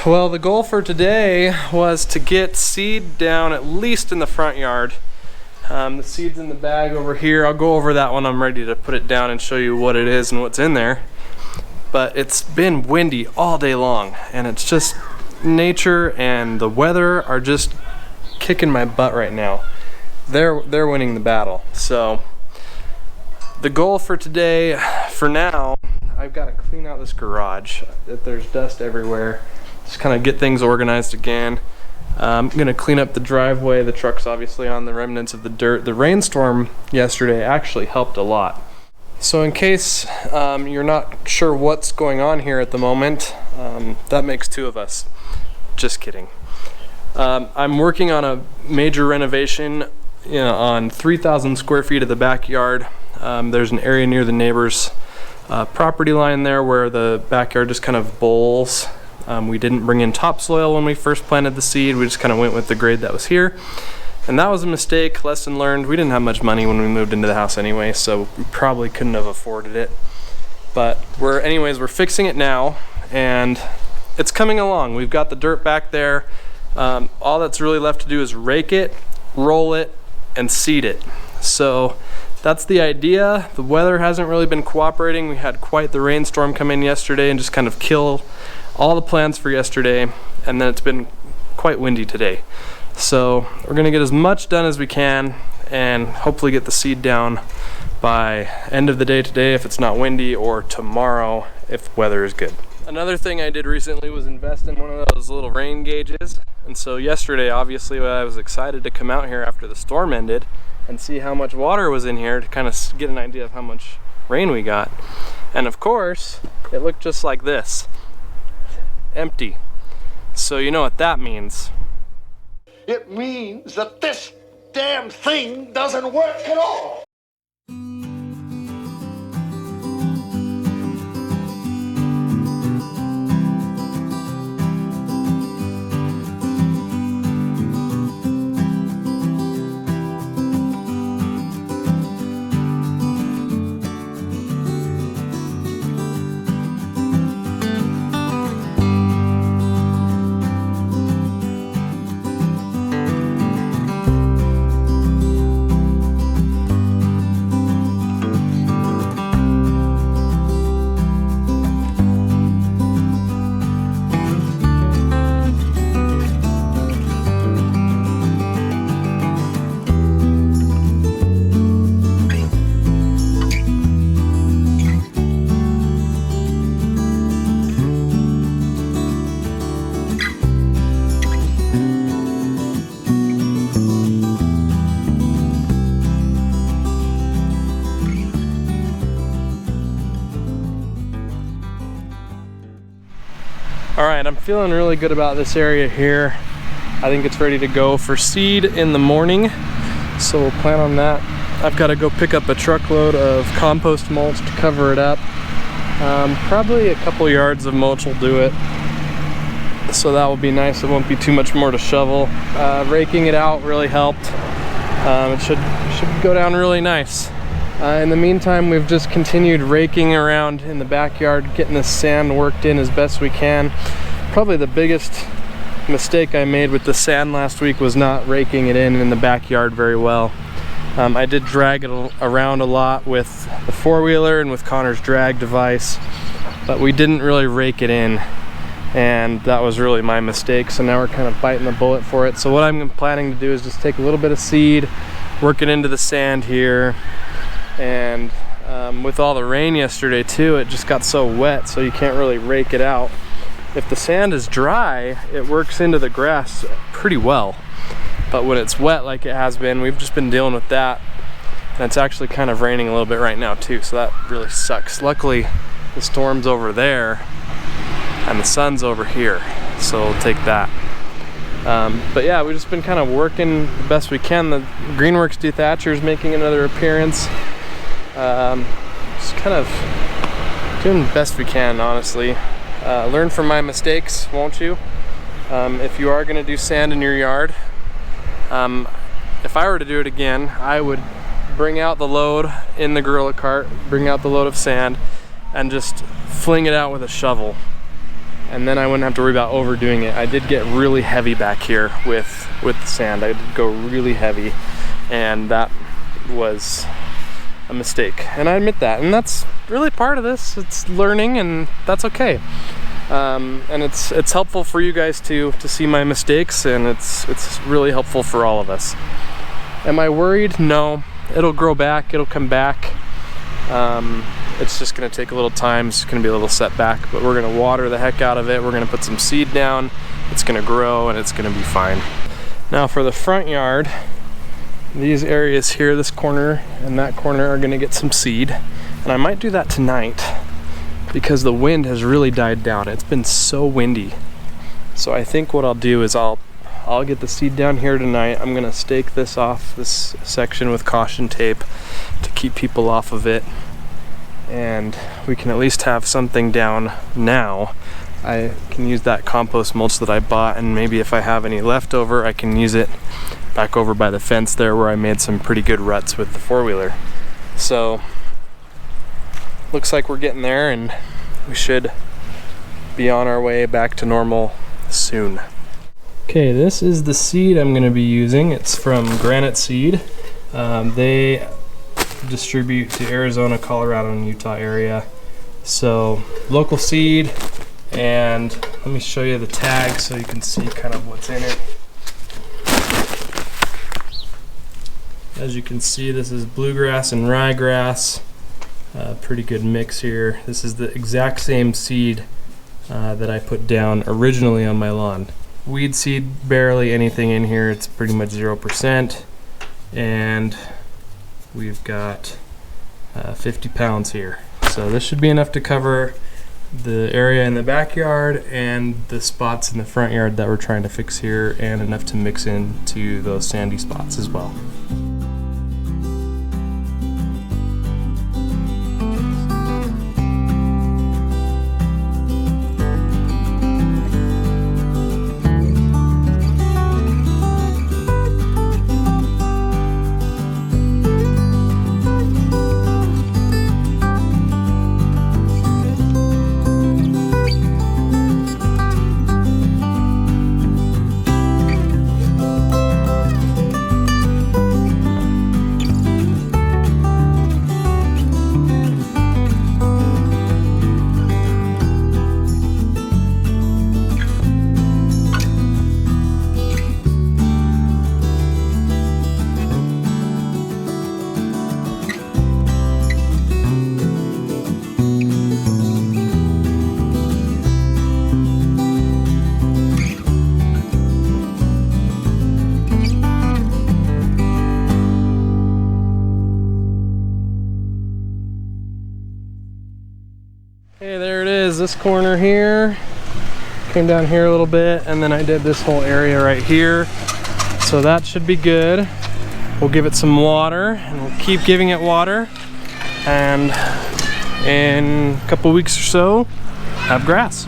Well, the goal for today was to get seed down at least in the front yard. The seed's in the bag over here. I'll go over that when I'm ready to put it down and show you what it is and what's in there. But it's been windy all day long, and it's just nature and the weather are just kicking my butt right now. They're winning the battle. So the goal for today, for now, I've got to clean out this garage. There's dust everywhere. Just kind of get things organized again. I'm gonna clean up the driveway. The truck's obviously on the remnants of the dirt. The rainstorm yesterday actually helped a lot. So in case you're not sure what's going on here at the moment, that makes two of us. Just kidding. I'm working on a major renovation on 3,000 square feet of the backyard. There's an area near the neighbor's property line there where the backyard just kind of bowls. We didn't bring in topsoil when we first planted the seed. We just kind of went with the grade that was here. And that was a mistake, lesson learned. We didn't have much money when we moved into the house anyway, so we probably couldn't have afforded it. But we're fixing it now, and it's coming along. We've got the dirt back there. All that's really left to do is rake it, roll it, and seed it. So that's the idea. The weather hasn't really been cooperating. We had quite the rainstorm come in yesterday and just kind of kill all the plans for yesterday, and then it's been quite windy today. So we're gonna get as much done as we can and hopefully get the seed down by end of the day today if it's not windy, or tomorrow if weather is good. Another thing I did recently was invest in one of those little rain gauges. And so yesterday, obviously, I was excited to come out here after the storm ended and see how much water was in here to kind of get an idea of how much rain we got. And of course, it looked just like this. Empty. So you know what that means. It means that this damn thing doesn't work at all. Alright, I'm feeling really good about this area here. I think it's ready to go for seed in the morning, so we'll plan on that. I've got to go pick up a truckload of compost mulch to cover it up. Probably a couple yards of mulch will do it, so that will be nice. It won't be too much more to shovel. Raking it out really helped. It should go down really nice. In the meantime, we've just continued raking around in the backyard, getting this sand worked in as best we can. Probably the biggest mistake I made with the sand last week was not raking it in the backyard very well. I did drag it around a lot with the four-wheeler and with Connor's drag device, but we didn't really rake it in, and that was really my mistake. So now we're kind of biting the bullet for it. So what I'm planning to do is just take a little bit of seed, work it into the sand here. And with all the rain yesterday too, it just got so wet, so you can't really rake it out. If the sand is dry, it works into the grass pretty well. But when it's wet like it has been, we've just been dealing with that. And it's actually kind of raining a little bit right now too, so that really sucks. Luckily, the storm's over there and the sun's over here, so we'll take that. But yeah, we've just been kind of working the best we can. The Greenworks dethatcher is making another appearance. Just kind of doing the best we can, honestly. Learn from my mistakes, won't you? If you are going to do sand in your yard, if I were to do it again, I would bring out the load in the gorilla cart, bring out the load of sand, and just fling it out with a shovel. and then I wouldn't have to worry about overdoing it. I did get really heavy back here with the sand. I did go really heavy, and that was a mistake, and I admit that, and that's really part of this. It's learning, and that's okay. And it's helpful for you guys to see my mistakes, and it's really helpful for all of us. Am I worried? No. It'll grow back, it'll come back. It's just gonna take a little time. It's gonna be a little setback, but we're gonna water the heck out of it. We're gonna put some seed down. It's gonna grow, and it's gonna be fine. Now for the front yard, these areas here, this corner and that corner, are gonna get some seed. And I might do that tonight because the wind has really died down. It's been so windy. So I think what I'll do is I'll get the seed down here tonight. I'm gonna stake this off, this section, with caution tape to keep people off of it. And we can at least have something down now. I can use that compost mulch that I bought, and maybe if I have any left over, I can use it back over by the fence there where I made some pretty good ruts with the four-wheeler. So looks like we're getting there, and we should be on our way back to normal soon. Okay, this is the seed I'm going to be using. It's from Granite Seed. They distribute to Arizona, Colorado, and Utah area. So local seed, and let me show you the tag so you can see kind of what's in it. As you can see, this is bluegrass and ryegrass. Pretty good mix here. This is the exact same seed that I put down originally on my lawn. Weed seed, barely anything in here. It's pretty much 0%. And we've got 50 pounds here. So this should be enough to cover the area in the backyard and the spots in the front yard that we're trying to fix here, and enough to mix into those sandy spots as well. Okay, there it is, this corner here. Came down here a little bit, and then I did this whole area right here. So that should be good. We'll give it some water, and we'll keep giving it water. And in a couple weeks or so, have grass.